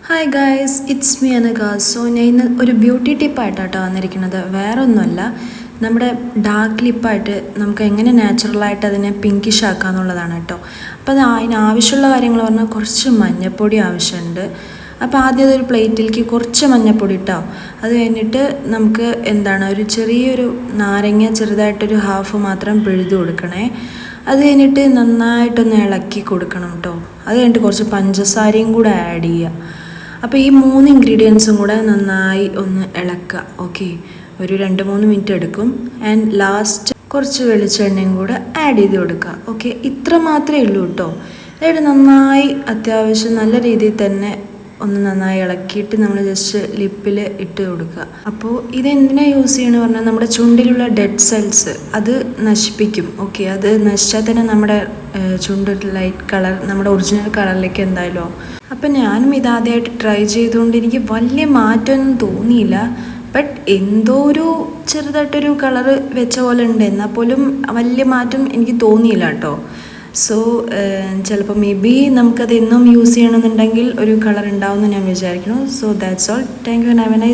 Hi guys, it's me Anagha. So ഞാൻ ഇന്ന് ഒരു ബ്യൂട്ടി ടിപ്പായിട്ടാട്ടോ വന്നിരിക്കുന്നത്. വേറെ ഒന്നുമല്ല, നമ്മുടെ ഡാർക്ക് ലിപ്പായിട്ട് നമുക്ക് എങ്ങനെ നാച്ചുറലായിട്ട് അതിനെ പിങ്കിഷ് ആക്കാമെന്നുള്ളതാണ് കേട്ടോ. അപ്പോൾ അതിനാവശ്യമുള്ള കാര്യങ്ങൾ പറഞ്ഞാൽ കുറച്ച് മഞ്ഞൾപ്പൊടി ആവശ്യമുണ്ട്. അപ്പോൾ ആദ്യം അതൊരു പ്ലേറ്റിലേക്ക് കുറച്ച് മഞ്ഞൾപ്പൊടി ഇട്ടോ. അത് കഴിഞ്ഞിട്ട് നമുക്ക് ഒരു ചെറിയൊരു നാരങ്ങ ചെറുതായിട്ടൊരു ഹാഫ് മാത്രം പിഴുത് കൊടുക്കണേ. അത് കഴിഞ്ഞിട്ട് നന്നായിട്ടൊന്ന് ഇളക്കി കൊടുക്കണം കേട്ടോ. അത് കഴിഞ്ഞിട്ട് കുറച്ച് പഞ്ചസാരയും കൂടെ ആഡ് ചെയ്യുക. അപ്പോൾ ഈ 3 ഇൻഗ്രീഡിയൻസും കൂടെ നന്നായി ഒന്ന് ഇളക്കുക. ഓക്കെ, ഒരു 2-3 മിനിറ്റ് എടുക്കും. ആൻഡ് ലാസ്റ്റ് കുറച്ച് വെളിച്ചെണ്ണയും കൂടെ ആഡ് ചെയ്ത് കൊടുക്കുക. ഓക്കെ, ഇത്ര മാത്രമേ ഉള്ളൂ കേട്ടോ. അതായത് നന്നായി അത്യാവശ്യം നല്ല രീതിയിൽ തന്നെ ഒന്ന് നന്നായി ഇളക്കിയിട്ട് നമ്മൾ ജസ്റ്റ് ലിപ്പിൽ ഇട്ട് കൊടുക്കുക. അപ്പോൾ ഇതെന്തിനാണ് യൂസ് ചെയ്യണമെന്ന് പറഞ്ഞാൽ നമ്മുടെ ചുണ്ടിലുള്ള ഡെഡ് സെൽസ് അത് നശിപ്പിക്കും. ഓക്കെ, അത് നശിച്ചാൽ തന്നെ നമ്മുടെ ചുണ്ട് ലൈറ്റ് കളർ നമ്മുടെ ഒറിജിനൽ കളറിലേക്ക് എന്തായാലും. അപ്പം ഞാനും ഇതാദ്യമായിട്ട് ട്രൈ ചെയ്തുകൊണ്ട് എനിക്ക് വലിയ മാറ്റമൊന്നും തോന്നിയില്ല. ബട്ട് എന്തോ ഒരു ചെറുതായിട്ടൊരു കളറ് വെച്ച പോലെ ഉണ്ട്. എന്നാൽ പോലും വലിയ മാറ്റം എനിക്ക് തോന്നിയില്ല കേട്ടോ. സോ ചിലപ്പോൾ മേ ബി നമുക്കത് എന്നും യൂസ് ചെയ്യണമെന്നുണ്ടെങ്കിൽ ഒരു കളർ ഉണ്ടാവുമെന്ന് ഞാൻ വിചാരിക്കുന്നു. So that's all. Thank you. Have A nice